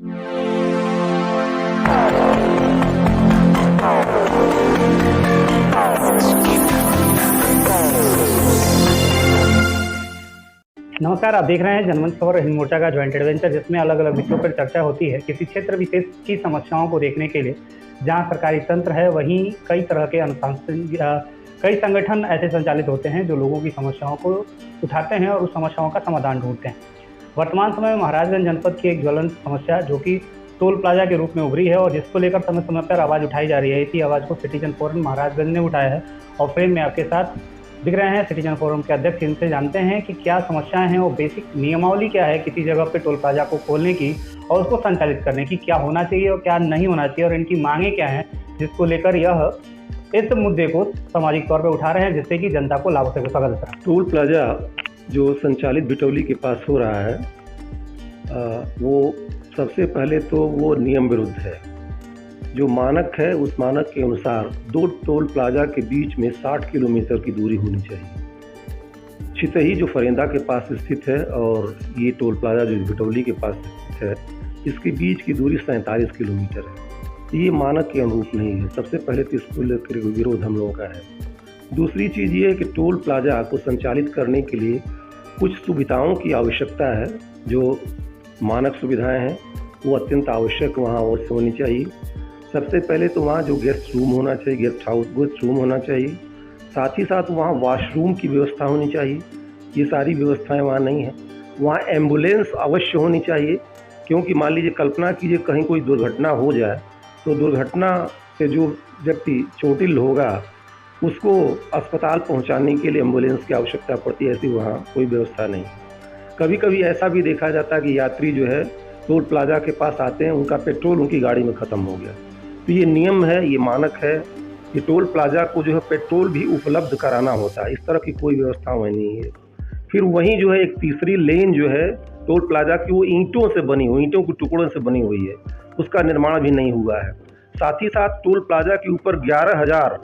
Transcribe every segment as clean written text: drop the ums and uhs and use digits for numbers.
नमस्कार, आप देख रहे हैं जनमंच खबर हिंद मोर्चा का ज्वाइंट एडवेंचर, जिसमें अलग अलग विषयों पर चर्चा होती है किसी क्षेत्र विशेष की समस्याओं को देखने के लिए। जहां सरकारी तंत्र है वहीं कई तरह के कई संगठन ऐसे संचालित होते हैं जो लोगों की समस्याओं को उठाते हैं और उस समस्याओं का समाधान ढूंढते हैं। वर्तमान समय में महाराजगंज जनपद की एक ज्वलंत समस्या जो कि टोल प्लाजा के रूप में उभरी है और जिसको लेकर समय समय पर आवाज़ उठाई जा रही है, इसी आवाज़ को सिटीजन फोरम महाराजगंज ने उठाया है और फ्रेम में आपके साथ दिख रहे हैं सिटीजन फोरम के अध्यक्ष। इनसे जानते हैं कि क्या समस्याएं हैं और बेसिक नियमावली क्या है किसी जगह पे टोल प्लाजा को खोलने की और उसको संचालित करने की, क्या होना चाहिए और क्या नहीं होना चाहिए और इनकी मांगें क्या हैं, जिसको लेकर यह इस मुद्दे को सामाजिक तौर पर उठा रहे हैं जिससे कि जनता को लाभ से स्वागत होता है। टोल प्लाजा जो संचालित बिटौली के पास हो रहा है वो सबसे पहले तो वो नियम विरुद्ध है। जो मानक है उस मानक के अनुसार दो टोल प्लाजा के बीच में 60 किलोमीटर की दूरी होनी चाहिए। छितही जो फरेंदा के पास स्थित है और ये टोल प्लाजा जो बिटौली के पास स्थित है, इसके बीच की दूरी 47 किलोमीटर है। ये मानक के अनुरूप नहीं है। सबसे पहले तो इसको लेकर विरोध हम लोगों का है। दूसरी चीज़ ये है कि टोल प्लाजा को संचालित करने के लिए कुछ सुविधाओं की आवश्यकता है। जो मानक सुविधाएँ हैं वो अत्यंत आवश्यक वहाँ और से होनी चाहिए। सबसे पहले तो वहाँ जो गेस्ट रूम होना चाहिए, गेस्ट रूम होना चाहिए। साथ ही साथ वहाँ वॉशरूम की व्यवस्था होनी चाहिए। ये सारी व्यवस्थाएं वहाँ नहीं है। वहाँ एम्बुलेंस अवश्य होनी चाहिए, क्योंकि मान लीजिए कल्पना कीजिए कहीं कोई दुर्घटना हो जाए तो दुर्घटना से जो व्यक्ति चोटिल होगा उसको अस्पताल पहुँचाने के लिए एम्बुलेंस की आवश्यकता पड़ती है। ऐसी वहाँ कोई व्यवस्था नहीं। कभी कभी ऐसा भी देखा जाता है कि यात्री जो है टोल प्लाजा के पास आते हैं, उनका पेट्रोल उनकी गाड़ी में ख़त्म हो गया। तो ये नियम है, ये मानक है कि टोल प्लाजा को जो है पेट्रोल भी उपलब्ध कराना होता है। इस तरह की कोई व्यवस्था वहीं नहीं है। फिर वहीं जो है एक तीसरी लेन जो है टोल प्लाजा की वो ईंटों से बनी हुई, ईंटों के टुकड़ों से बनी हुई है, उसका निर्माण भी नहीं हुआ है। साथ ही साथ टोल प्लाजा के ऊपर 11,000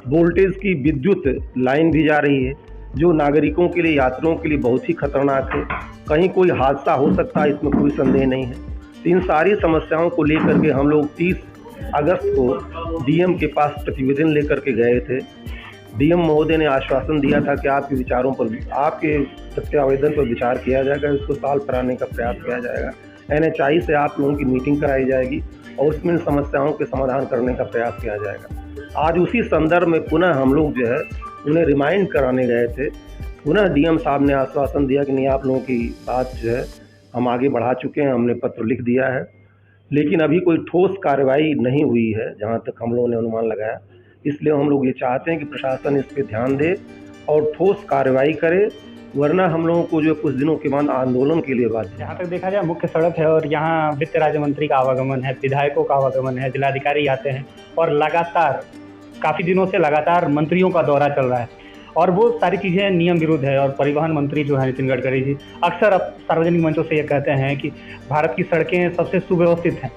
वोल्टेज की विद्युत लाइन भी जा रही है, जो नागरिकों के लिए, यात्रियों के लिए बहुत ही खतरनाक है। कहीं कोई हादसा हो सकता है, इसमें कोई संदेह नहीं है। तो इन सारी समस्याओं को लेकर के हम लोग 30 अगस्त को डीएम के पास प्रतिवेदन लेकर के गए थे। डीएम महोदय ने आश्वासन दिया था कि आपके विचारों पर, आपके प्रत्यावेदन पर विचार किया जाएगा, इसको सॉल्व कराने का प्रयास किया जाएगा। NHI से आप लोगों की मीटिंग कराई जाएगी और उसमें समस्याओं के समाधान करने का प्रयास किया जाएगा। आज उसी संदर्भ में पुनः हम लोग जो है उन्हें रिमाइंड कराने गए थे। पुनः डीएम साहब ने आश्वासन दिया कि नहीं, आप लोगों की बात जो है हम आगे बढ़ा चुके हैं, हमने पत्र लिख दिया है, लेकिन अभी कोई ठोस कार्रवाई नहीं हुई है जहां तक हम लोगों ने अनुमान लगाया। इसलिए हम लोग ये चाहते हैं कि प्रशासन इस पर ध्यान दे और ठोस कार्रवाई करे, वरना हम लोगों को जो कुछ दिनों के बाद आंदोलन के लिए बात। जहाँ तक देखा जाए मुख्य सड़क है और यहाँ वित्त राज्य मंत्री का आवागमन है, विधायकों का आवागमन है, जिलाधिकारी आते हैं और लगातार काफ़ी दिनों से लगातार मंत्रियों का दौरा चल रहा है और वो सारी चीज़ें नियम विरुद्ध है। और परिवहन मंत्री जो है नितिन गडकरी जी अक्सर अब सार्वजनिक मंचों से ये कहते हैं कि भारत की सड़कें सबसे सुव्यवस्थित हैं।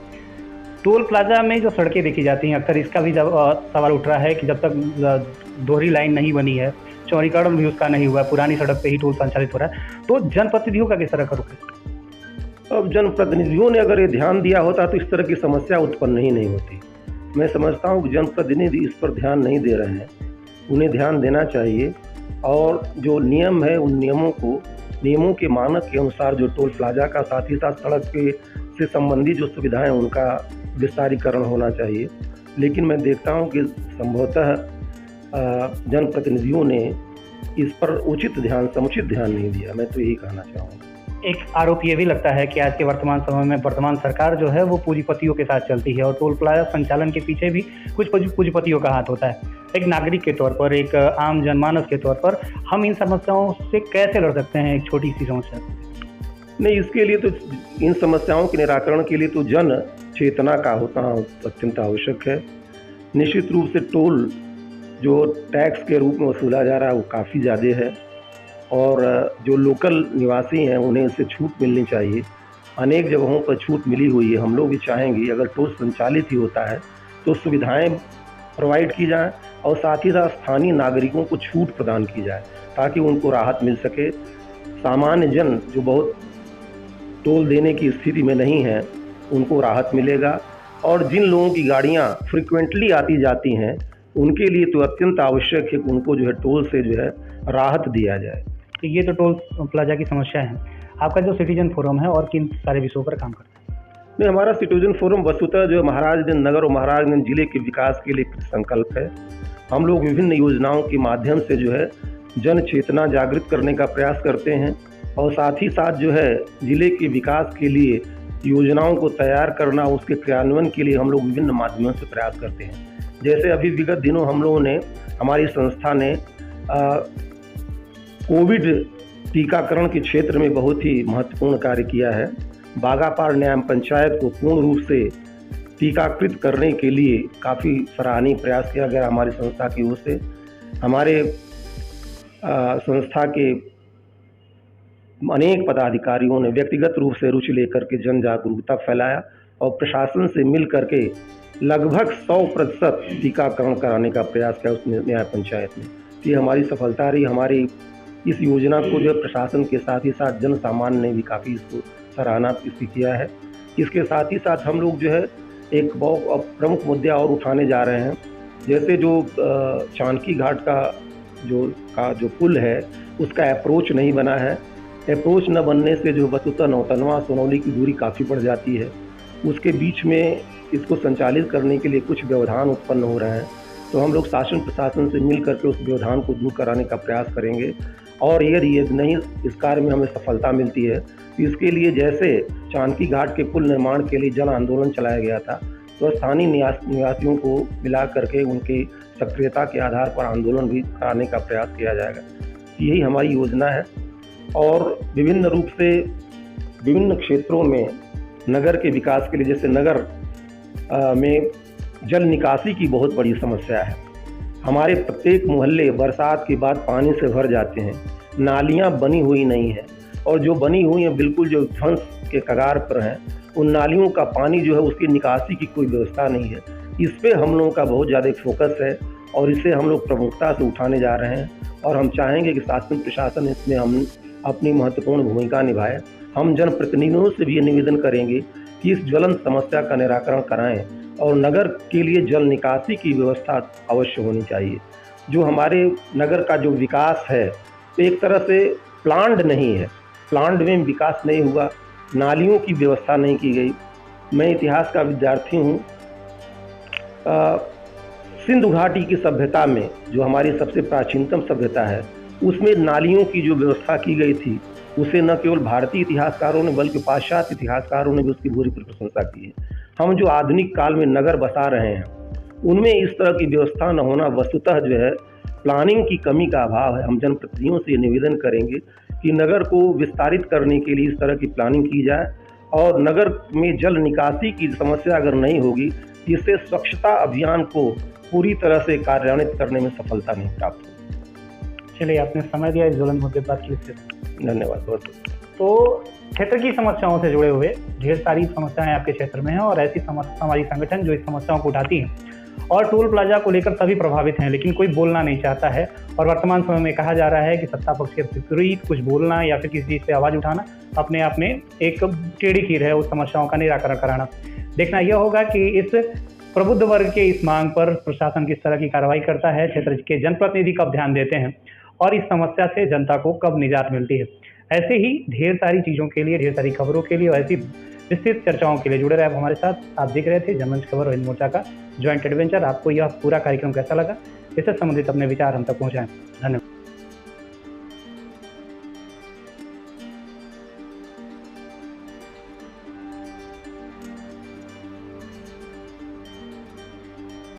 टोल प्लाजा में जो सड़कें देखी जाती हैं अक्सर इसका भी सवाल उठ रहा है कि जब तक दोहरी लाइन नहीं बनी है, चौड़ीकरण भी उसका नहीं हुआ है, पुरानी सड़क पे ही टोल संचालित हो रहा है, तो जनप्रतिनिधियों का किस तरह का रुख है? अब जनप्रतिनिधियों ने अगर ये ध्यान दिया होता तो इस तरह की समस्या उत्पन्न ही नहीं होती। मैं समझता हूँ कि जनप्रतिनिधि इस पर ध्यान नहीं दे रहे हैं, उन्हें ध्यान देना चाहिए और जो नियम है उन नियमों के मानक के अनुसार जो टोल प्लाजा का, साथ ही साथ सड़क के से संबंधित जो सुविधाएं उनका विस्तारीकरण होना चाहिए। लेकिन मैं देखता हूं कि संभवतः जनप्रतिनिधियों ने इस पर समुचित ध्यान नहीं दिया। मैं तो यही कहना चाहूँगा। एक आरोप ये भी लगता है कि आज के वर्तमान समय में वर्तमान सरकार जो है वो पूंजीपतियों के साथ चलती है और टोल प्लाजा संचालन के पीछे भी कुछ पूंजीपतियों का हाथ होता है। एक नागरिक के तौर पर, एक आम जनमानस के तौर पर हम इन समस्याओं से कैसे लड़ सकते हैं? एक छोटी सी समस्या नहीं, इसके लिए तो इन समस्याओं के निराकरण के लिए तो जन चेतना का होना अत्यंत आवश्यक है। निश्चित रूप से टोल जो टैक्स के रूप में वसूला जा रहा है वो काफ़ी ज़्यादा है और जो लोकल निवासी हैं उन्हें इससे छूट मिलनी चाहिए। अनेक जगहों पर छूट मिली हुई है। हम लोग भी चाहेंगे अगर टोल संचालित ही होता है तो सुविधाएं प्रोवाइड की जाएं और साथ ही साथ स्थानीय नागरिकों को छूट प्रदान की जाए ताकि उनको राहत मिल सके। सामान्य जन जो बहुत टोल देने की स्थिति में नहीं है उनको राहत मिलेगा। और जिन लोगों की गाड़ियाँ फ्रिक्वेंटली आती जाती हैं उनके लिए तो अत्यंत आवश्यक है कि उनको जो है टोल से जो है राहत दिया जाए। तो ये तो टोल प्लाजा की समस्या है। आपका जो सिटीजन फोरम है और किन सारे विषयों पर काम करता है? नहीं, हमारा सिटीजन फोरम वस्तुतः जो महाराजगंज नगर और महाराजगंज जिले के विकास के लिए संकल्प है। हम लोग विभिन्न योजनाओं के माध्यम से जो है जन चेतना जागृत करने का प्रयास करते हैं और साथ ही साथ जो है जिले के विकास के लिए योजनाओं को तैयार करना, उसके क्रियान्वयन के लिए हम लोग विभिन्न माध्यमों से प्रयास करते हैं। जैसे अभी विगत दिनों हम लोगों ने, हमारी संस्था ने कोविड टीकाकरण के क्षेत्र में बहुत ही महत्वपूर्ण कार्य किया है। बागापार न्याय पंचायत को पूर्ण रूप से टीकाकृत करने के लिए काफ़ी सराहनीय प्रयास किया गया हमारी संस्था की ओर से। हमारे संस्था के अनेक पदाधिकारियों ने व्यक्तिगत रूप से रुचि लेकर के जन जागरूकता फैलाया और प्रशासन से मिल करके लगभग 100% टीकाकरण कराने का प्रयास किया उस न्याय पंचायत में। ये हमारी सफलता रही। हमारी इस योजना को जो प्रशासन के साथ ही साथ जन सामान्य ने भी काफ़ी इसको सराहना इसकी किया है। इसके साथ ही साथ हम लोग जो है एक बहुत प्रमुख मुद्दा और उठाने जा रहे हैं। जैसे जो चांदकी घाट का जो पुल है उसका अप्रोच नहीं बना है। अप्रोच न बनने से जो वस्तुतः नौतनवा सोनौली की दूरी काफ़ी बढ़ जाती है। उसके बीच में इसको संचालित करने के लिए कुछ व्यवधान उत्पन्न हो रहे हैं, तो हम लोग शासन प्रशासन से मिल करके उस व्यवधान को दूर कराने का प्रयास करेंगे। और यदि नहीं इस कार्य में हमें सफलता मिलती है तो इसके लिए जैसे चांदकी घाट के पुल निर्माण के लिए जन आंदोलन चलाया गया था, तो स्थानीय निवासियों को मिला करके उनकी सक्रियता के आधार पर आंदोलन भी कराने का प्रयास किया जाएगा। यही हमारी योजना है। और विभिन्न रूप से विभिन्न क्षेत्रों में नगर के विकास के लिए, जैसे नगर में जल निकासी की बहुत बड़ी समस्या है। हमारे प्रत्येक मोहल्ले बरसात के बाद पानी से भर जाते हैं, नालियां बनी हुई नहीं हैं और जो बनी हुई हैं बिल्कुल जो ध्वंस के कगार पर हैं, उन नालियों का पानी जो है उसकी निकासी की कोई व्यवस्था नहीं है। इस पे हम लोगों का बहुत ज़्यादा फोकस है और इसे हम लोग प्रमुखता से उठाने जा रहे हैं और हम चाहेंगे कि शासन प्रशासन इसमें हम अपनी महत्वपूर्ण भूमिका निभाए। हम जनप्रतिनिधियों से भी ये निवेदन करेंगे कि इस ज्वलंत समस्या का निराकरण कराएं और नगर के लिए जल निकासी की व्यवस्था अवश्य होनी चाहिए। जो हमारे नगर का जो विकास है तो एक तरह से प्लान्ड नहीं है, प्लान्ड में विकास नहीं हुआ, नालियों की व्यवस्था नहीं की गई। मैं इतिहास का विद्यार्थी हूँ। सिंधु घाटी की सभ्यता में जो हमारी सबसे प्राचीनतम सभ्यता है उसमें नालियों की जो व्यवस्था की गई थी उसे न केवल भारतीय इतिहासकारों ने बल्कि पाश्चात्य इतिहासकारों ने भी उसकी पूरी प्रशंसा की है। हम जो आधुनिक काल में नगर बसा रहे हैं उनमें इस तरह की व्यवस्था न होना वस्तुतः जो है प्लानिंग की कमी का अभाव है। हम जनप्रतिनिधियों से निवेदन करेंगे कि नगर को विस्तारित करने के लिए इस तरह की प्लानिंग की जाए और नगर में जल निकासी की समस्या अगर नहीं होगी इससे स्वच्छता अभियान को पूरी तरह से कार्यान्वित करने में सफलता नहीं प्राप्त होगी। चलिए, आपने समय दिया इस ज्वलंत मुद्दे पर बात के लिए धन्यवाद बहुत। तो क्षेत्र की समस्याओं से जुड़े हुए ढेर सारी समस्याएं आपके क्षेत्र में हैं और ऐसी सामाजिक संगठन जो इस समस्याओं को उठाती हैं और टोल प्लाजा को लेकर सभी प्रभावित हैं, लेकिन कोई बोलना नहीं चाहता है। और वर्तमान समय में कहा जा रहा है कि सत्ता पक्ष के विपरीत कुछ बोलना या फिर किसी चीज़ पे आवाज़ उठाना अपने आप में एक टेढ़ी खीर है उस समस्याओं का निराकरण कराना। देखना यह होगा कि इस प्रबुद्ध वर्ग के इस मांग पर प्रशासन किस तरह की कार्रवाई करता है, क्षेत्र के जनप्रतिनिधि कब ध्यान देते हैं और इस समस्या से जनता को कब निजात मिलती है। ऐसे ही ढेर सारी चीज़ों के लिए, ढेर सारी खबरों के लिए और ऐसी विस्तृत चर्चाओं के लिए जुड़े रहे आप हमारे साथ। आप देख रहे थे जनमंच खबर और हिंद मोर्चा का ज्वाइंट एडवेंचर। आपको यह पूरा कार्यक्रम कैसा लगा, इससे संबंधित अपने विचार हम तक पहुँचाएं। धन्यवाद।